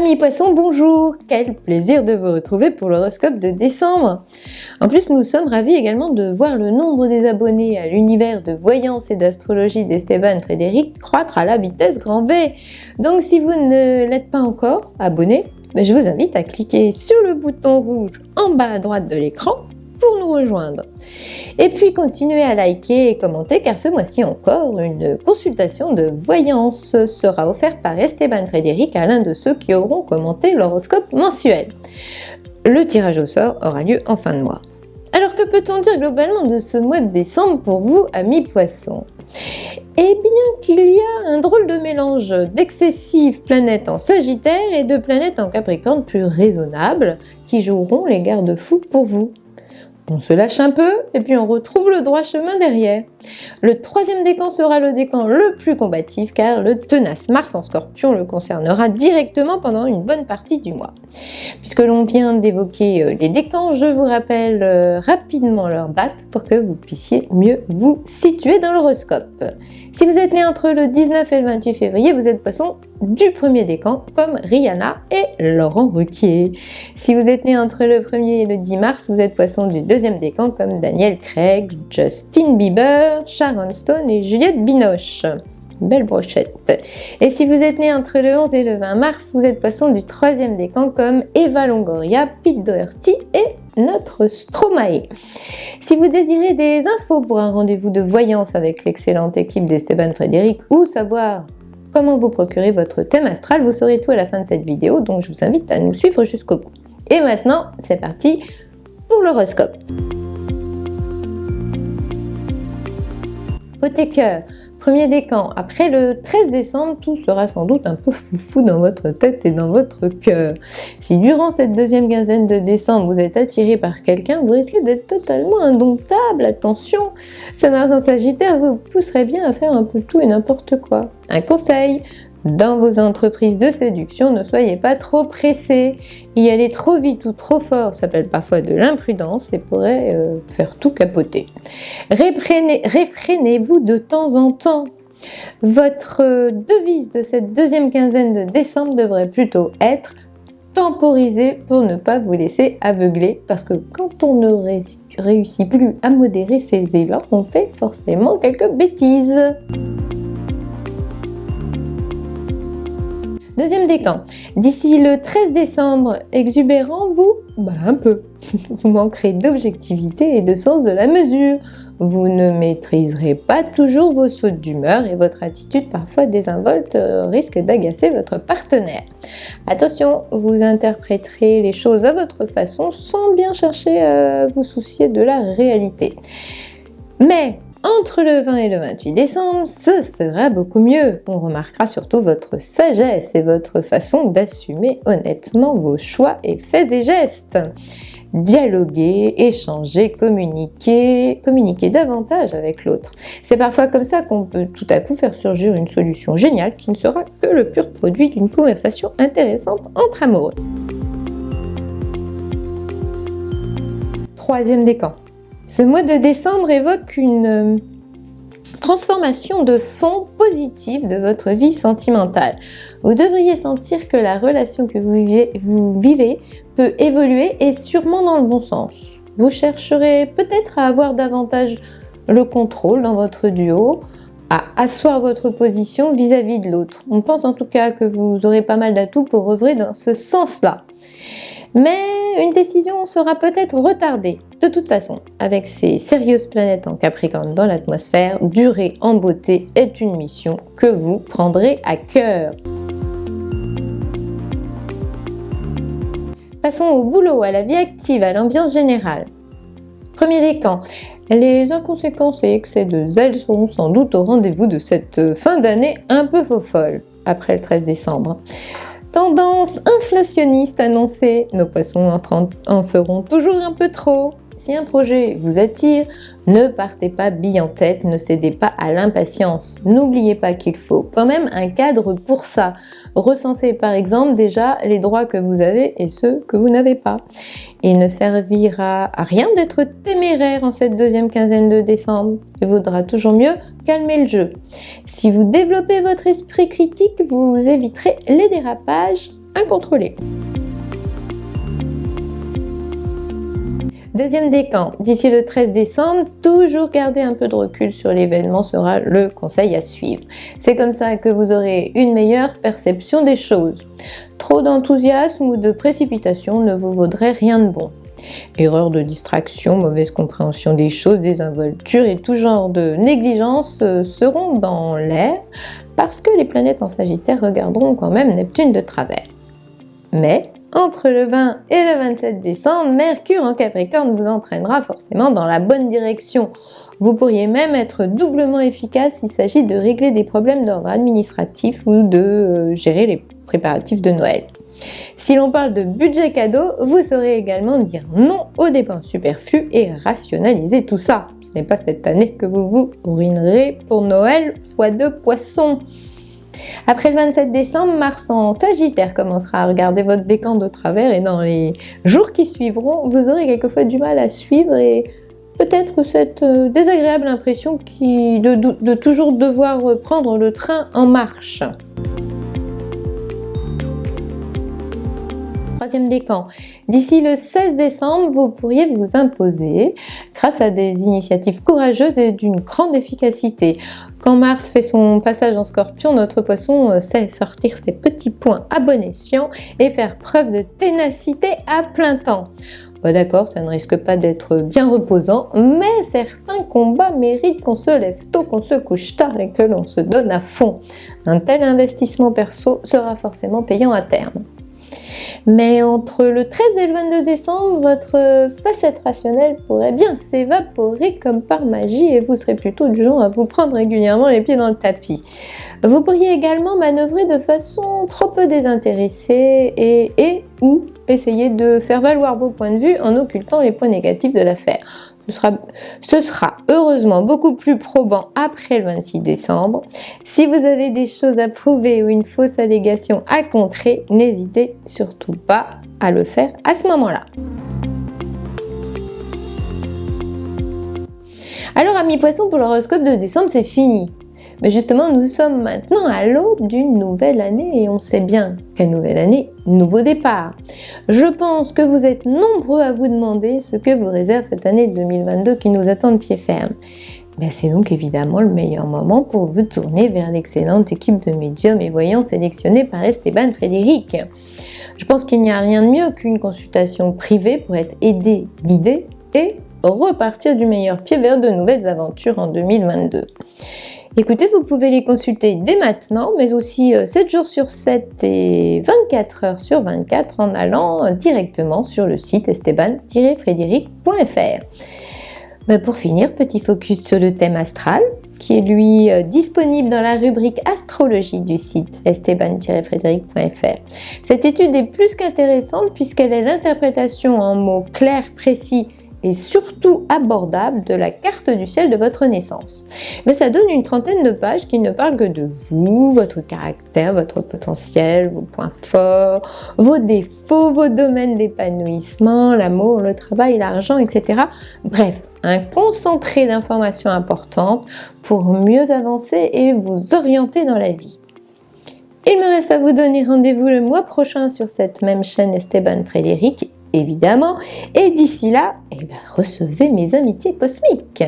Amis poissons, bonjour! Quel plaisir de vous retrouver pour l'horoscope de décembre! En plus, nous sommes ravis également de voir le nombre des abonnés à l'univers de voyance et d'astrologie d'Esteban Frédéric croître à la vitesse grand V. Donc si vous ne l'êtes pas encore abonné, je vous invite à cliquer sur le bouton rouge en bas à droite de l'écran pour nous rejoindre. Et puis continuez à liker et commenter car ce mois-ci encore, une consultation de voyance sera offerte par Esteban Frédéric à l'un de ceux qui auront commenté l'horoscope mensuel. Le tirage au sort aura lieu en fin de mois. Alors que peut-on dire globalement de ce mois de décembre pour vous, amis poissons ? Eh bien qu'il y a un drôle de mélange d'excessives planètes en Sagittaire et de planètes en Capricorne plus raisonnables qui joueront les garde-fous pour vous. On se lâche un peu et puis on retrouve le droit chemin derrière. Le troisième décan sera le décan le plus combatif car le tenace Mars en Scorpion le concernera directement pendant une bonne partie du mois. Puisque l'on vient d'évoquer les décans, je vous rappelle rapidement leur date pour que vous puissiez mieux vous situer dans l'horoscope. Si vous êtes né entre le 19 et le 28 février, vous êtes poisson du premier décan comme Rihanna et Laurent Ruquier. Si vous êtes né entre le 1er et le 10 mars, vous êtes poisson du deuxième décan comme Daniel Craig, Justin Bieber, Sharon Stone et Juliette Binoche. Belle brochette. Et si vous êtes né entre le 11 et le 20 mars, vous êtes poisson du troisième décan comme Eva Longoria, Pete Doherty et notre Stromae. Si vous désirez des infos pour un rendez-vous de voyance avec l'excellente équipe d'Esteban Frédéric ou savoir comment vous procurer votre thème astral, vous saurez tout à la fin de cette vidéo, donc je vous invite à nous suivre jusqu'au bout. Et maintenant, c'est parti pour l'horoscope. Côté cœur, premier décan, après le 13 décembre, tout sera sans doute un peu foufou dans votre tête et dans votre cœur. Si durant cette deuxième quinzaine de décembre, vous êtes attiré par quelqu'un, vous risquez d'être totalement indomptable, attention. Ce Mars en Sagittaire vous pousserait bien à faire un peu tout et n'importe quoi. Un conseil, dans vos entreprises de séduction, ne soyez pas trop pressés. Y aller trop vite ou trop fort s'appelle parfois de l'imprudence et pourrait faire tout capoter. Réfrénez-vous de temps en temps. Votre devise de cette deuxième quinzaine de décembre devrait plutôt être temporiser pour ne pas vous laisser aveugler parce que quand on ne réussit plus à modérer ses élans, on fait forcément quelques bêtises. Deuxième décan, d'ici le 13 décembre, exubérant, un peu. Vous manquerez d'objectivité et de sens de la mesure. Vous ne maîtriserez pas toujours vos sautes d'humeur et votre attitude parfois désinvolte risque d'agacer votre partenaire. Attention, vous interpréterez les choses à votre façon sans bien chercher à vous soucier de la réalité. Mais entre le 20 et le 28 décembre, ce sera beaucoup mieux. On remarquera surtout votre sagesse et votre façon d'assumer honnêtement vos choix et faits et gestes. Dialoguer, échanger, communiquer davantage avec l'autre. C'est parfois comme ça qu'on peut tout à coup faire surgir une solution géniale qui ne sera que le pur produit d'une conversation intéressante entre amoureux. Troisième décan. Ce mois de décembre évoque une transformation de fond positive de votre vie sentimentale. Vous devriez sentir que la relation que vous vivez peut évoluer et sûrement dans le bon sens. Vous chercherez peut-être à avoir davantage le contrôle dans votre duo, à asseoir votre position vis-à-vis de l'autre. On pense en tout cas que vous aurez pas mal d'atouts pour œuvrer dans ce sens-là. Mais une décision sera peut-être retardée. De toute façon, avec ces sérieuses planètes en Capricorne dans l'atmosphère, durer en beauté est une mission que vous prendrez à cœur. Passons au boulot, à la vie active, à l'ambiance générale. Premier décan, les inconséquences et excès de zèle seront sans doute au rendez-vous de cette fin d'année un peu fofolle, après le 13 décembre. Tendance inflationniste annoncée, nos poissons en feront toujours un peu trop. Si un projet vous attire, ne partez pas bille en tête, ne cédez pas à l'impatience. N'oubliez pas qu'il faut quand même un cadre pour ça. Recensez par exemple déjà les droits que vous avez et ceux que vous n'avez pas. Il ne servira à rien d'être téméraire en cette deuxième quinzaine de décembre. Il vaudra toujours mieux calmer le jeu. Si vous développez votre esprit critique, vous éviterez les dérapages incontrôlée. Deuxième décan, d'ici le 13 décembre, toujours garder un peu de recul sur l'événement sera le conseil à suivre. C'est comme ça que vous aurez une meilleure perception des choses. Trop d'enthousiasme ou de précipitation ne vous vaudrait rien de bon. Erreurs de distraction, mauvaise compréhension des choses, désinvolture et tout genre de négligence seront dans l'air parce que les planètes en Sagittaire regarderont quand même Neptune de travers. Mais entre le 20 et le 27 décembre, Mercure en Capricorne vous entraînera forcément dans la bonne direction. Vous pourriez même être doublement efficace s'il s'agit de régler des problèmes d'ordre administratif ou de gérer les préparatifs de Noël. Si l'on parle de budget cadeau, vous saurez également dire non aux dépenses superflues et rationaliser tout ça. Ce n'est pas cette année que vous vous ruinerez pour Noël x2 poissons. Après le 27 décembre, Mars en Sagittaire commencera à regarder votre décan de travers et dans les jours qui suivront, vous aurez quelquefois du mal à suivre et peut-être cette désagréable impression de toujours devoir prendre le train en marche. Troisième décan. D'ici le 16 décembre, vous pourriez vous imposer grâce à des initiatives courageuses et d'une grande efficacité. Quand Mars fait son passage en Scorpion, notre poisson sait sortir ses petits points à bon escient et faire preuve de ténacité à plein temps. D'accord, ça ne risque pas d'être bien reposant, mais certains combats méritent qu'on se lève tôt, qu'on se couche tard et que l'on se donne à fond. Un tel investissement perso sera forcément payant à terme. Mais entre le 13 et le 22 décembre, votre facette rationnelle pourrait bien s'évaporer comme par magie et vous serez plutôt du genre à vous prendre régulièrement les pieds dans le tapis. Vous pourriez également manœuvrer de façon trop peu désintéressée et ou essayer de faire valoir vos points de vue en occultant les points négatifs de l'affaire. Ce sera heureusement beaucoup plus probant après le 26 décembre. Si vous avez des choses à prouver ou une fausse allégation à contrer, n'hésitez surtout pas à le faire à ce moment-là. Alors, amis poissons, pour l'horoscope de décembre, c'est fini. Mais justement, nous sommes maintenant à l'aube d'une nouvelle année et on sait bien qu'à nouvelle année, nouveau départ. Je pense que vous êtes nombreux à vous demander ce que vous réserve cette année 2022 qui nous attend de pied ferme. Ben, c'est donc évidemment le meilleur moment pour vous tourner vers l'excellente équipe de médiums et voyants sélectionnée par Esteban Frédéric. Je pense qu'il n'y a rien de mieux qu'une consultation privée pour être aidé, guidé et repartir du meilleur pied vers de nouvelles aventures en 2022. Écoutez, vous pouvez les consulter dès maintenant, mais aussi 7 jours sur 7 et 24 heures sur 24 en allant directement sur le site esteban-frédéric.fr. Pour finir, petit focus sur le thème astral, qui est lui disponible dans la rubrique astrologie du site esteban-frédéric.fr. Cette étude est plus qu'intéressante puisqu'elle est l'interprétation en mots clairs, précis et surtout abordable de la carte du ciel de votre naissance. Mais ça donne une trentaine de pages qui ne parlent que de vous, votre caractère, votre potentiel, vos points forts, vos défauts, vos domaines d'épanouissement, l'amour, le travail, l'argent, etc. Bref, un concentré d'informations importantes pour mieux avancer et vous orienter dans la vie. Il me reste à vous donner rendez-vous le mois prochain sur cette même chaîne Esteban Frédéric, évidemment, et d'ici là, recevez mes amitiés cosmiques.